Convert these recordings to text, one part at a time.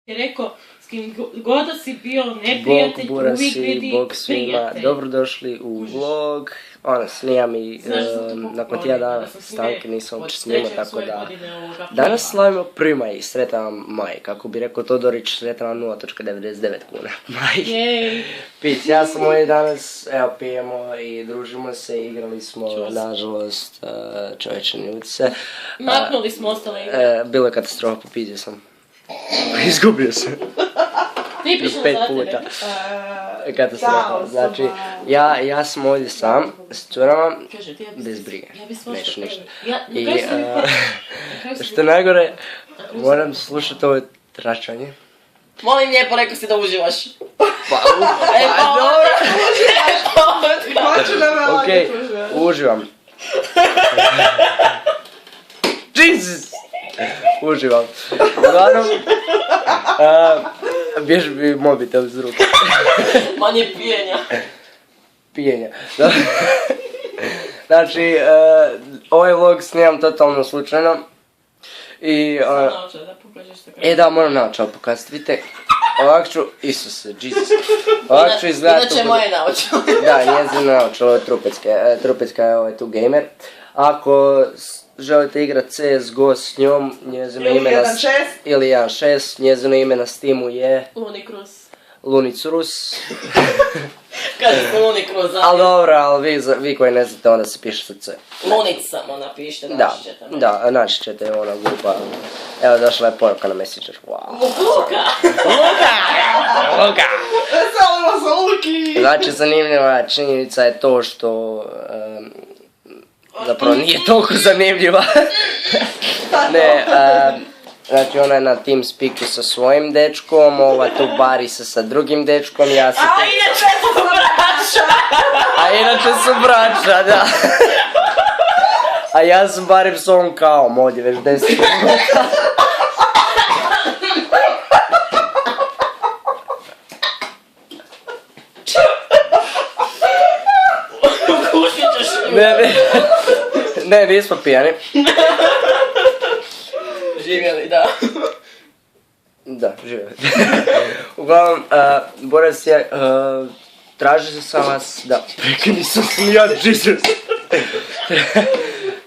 je rekao, s kim god da si bio neprijatelj, uvijek vidi Bog svima, prijatelj. dobrodošli u vlog. Snijam i nakon tjedan dana stanke nisam uopće snimao, tako da danas slavimo prima i sretan vam maj, kako bi rekao Todorić, sretan vam 0.99 kuna. Maj. Pić, ja sam ovdje danas, evo pijemo i družimo se, igrali smo, nažalost, čovječe ne ljuti se. Maknuli smo ostale igre. Bilo je katastrofa, popizio sam. Izgubio sam. Ti pišemo 5 za puta. tebe. Katastrofa. Znači, ja sam ovdje sam, s curama, bez brige. Neću ništa. I, što najgore, moram slušati ovo tračanje. Molim lijepo, rekao si da uživaš. Pa dobro. Okej, uživam. Jesus! Uživam. Uglavnom, bježi mi mobitel iz ruke. Manje pijenja. Pijenja. Znači, ovaj vlog snimam totalno slučajno. I, da, moram naočal pokazati. Vidite, ovak ću, Isuse, Jesus. Ovak ću izgledati. Inače moje naočal. Da, njezin naočal, ovo je Trupecka je ovaj tu gamer. Ako želite igrati CSGO s njom, njezino ime na... Ili 1.6, njezino ime na Steamu je... Lunicrus. Kaže se Lunicrus, ali... Ali dobro, ali vi koji ne znate, onda se piše sa C. Lunic samo napišite, naći ćete. Da, naći ćete ona glupa. Evo, došla je poruka na Messenger. Wow. Luka! Veselimo se Luki! Znači, zanimljiva činjenica je to što... zapravo nije toliko zanimljiva. Ne, znači ona je na TeamSpeaku sa svojim dečkom, ova tu bari se sa drugim dečkom, ja se... A inače su braća! A inače su braća, da. A ja sam barem s ovom kaom ovdje već 10 minuta. Ne, nismo pijani. Živjeli, da. Da, živjeli. Uglavnom, Boris je, tražio sam vas da... Prekini sam ja, Jesus!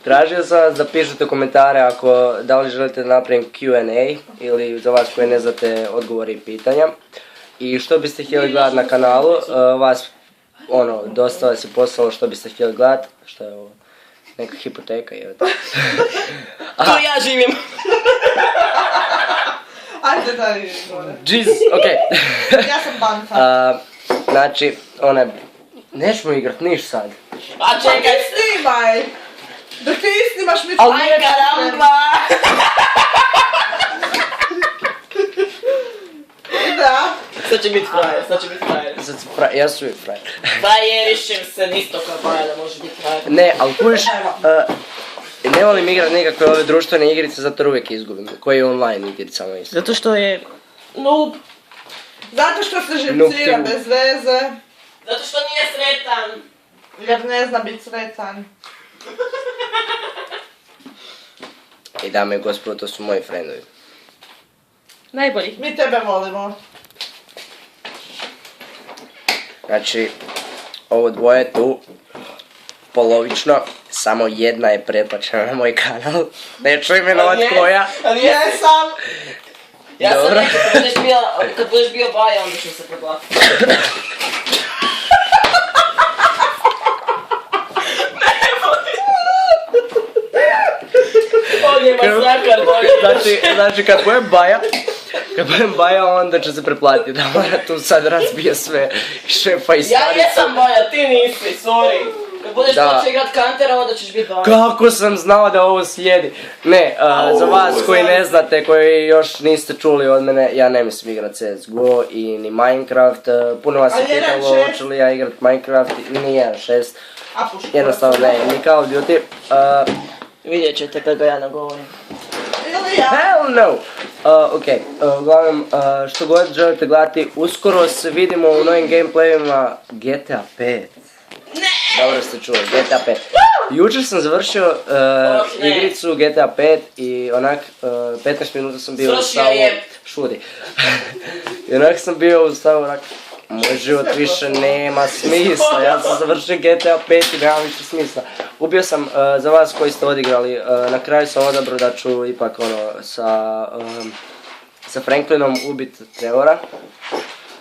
Tražio sam vas da pišete komentare ako da li želite da napravim Q&A ili za vas koji ne znate odgovori i pitanja. I što biste htjeli gledati na kanalu, vas, dosta vas je poslalo što biste htjeli gledati, što je ovo, neka hipoteka je. Tu ja živim. Ajde da vidim gore. Jesus, okej. Ja sam banka. Znači, nećemo igrat niš sad. A čekaj, Snimaj! Dok ti snimaš mi... aj karamba! Da. Sad će biti frajer. Sad si frajer, ja su uvijek frajer. Frajerišem se nisto kao frajer da može biti frajer. Ne, ali kužiš, ne volim igrat nekakve ove društvene igrice, zato uvijek izgubim. Koji je online igricama isto. Zato što je... noob. Zato što se živcira bez veze. Zato što nije sretan. Jer ne zna biti sretan. I dame i gospodo, to su moji friendovi. Najbolji. Mi tebe volimo. Znači, ovo dvoje tu, polovično, samo jedna je pretplaćena na moj kanal. Neću imenovat koja. Jesam! Ja sam rekao, kad budeš bio baja, onda ću se pretplatiti. On je masakar, Znači, kad budem baja, onda ću se pretplatiti, da mora tu sad razbije sve šefa i starica. Ja jesam baja, ti nisi, sorry. Kad budeš počeo igrat kantera, onda ćeš biti baja. Kako sam znao da ovo slijedi? Ne, za vas koji ne znate, koji još niste čuli od mene, ja ne mislim igrat CSGO i ni Minecraft. Puno vas je pitalo, hoću li ja igrat Minecraft, ni 1.6. Jednostavno ne, ni Call of Duty. Vidjet ćete kad ga ja nagovorim. Hell no! Okej, uglavnom, što god želite gledati, uskoro se vidimo u novim gameplayima GTA 5. dobro ste čuli, GTA 5. Jučer sam završio igricu GTA 5 i onak 15 minuta sam bio u stavu... Šuti. I onak sam bio u stavu onak... Moj život više nema smisla, ja sam završio GTA 5 i nema više smisla. Ubio sam, za vas koji ste odigrali, na kraju sam odabrao da ću ipak sa Franklinom ubit Trevora.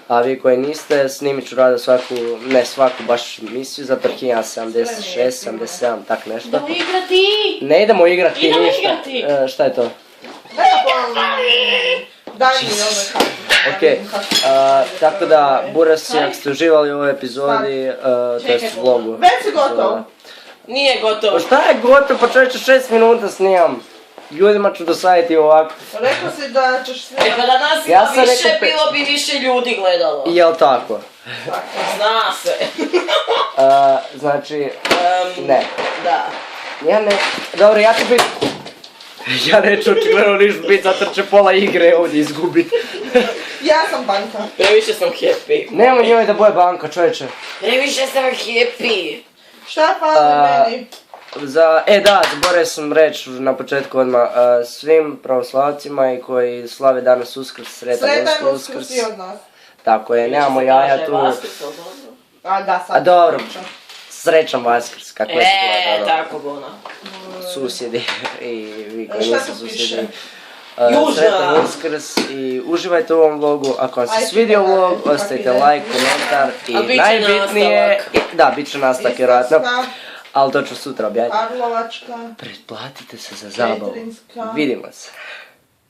A vi koji niste, snimit ću rado svaku, ne svaku baš misiju, zato jer imam 76, 77, tak nešto. Idemo igrati! Ne idemo igrati Idemo ništa. igrati! Šta je to? Daj mi ove karte. Ok, tako da, Burasi, ako ste uživali u ovoj epizodi, to jest u vlogu. Već si gotov. Nije gotovo. Pa šta je gotovo, pa čovječe 6 minuta snimam. Ljudima ću dosaditi ovako. Rekao si da ćeš sve... E pa da nas Ja ima sam više, rekao bilo bi više ljudi gledalo. Jel tako? Zna se. Znači, ne. Da. Ja ne, dobro, ja ću biti... Ja neću očigledno ništa biti, zato će pola igre ovdje izgubit. Ja sam banka. Previše sam happy. Nemoj njoj da boje banka, čovječe. Previše sam happy. Šta fali meni? Zaboravio sam reći na početku odmah, svim pravoslavcima i koji slave danas Uskrs, sretan Uskrs. i od nas. Tako je, nemamo jaja tu. A da, sad. A dobro, srećan Vaskrs, kako je to. Tako bona. Susjedi i vi koji Šta nisu tu susjedi. piše? Sretan Uskrs i uživajte u ovom vlogu. Ako vam se svidio vlog, ostavite like, komentar i najbitnije... Da, bit će nastavak vjerojatno. Ali to ću sutra objaviti. Karlovačka. Pretplatite se za zabavu. Petrinjska. Vidimo se.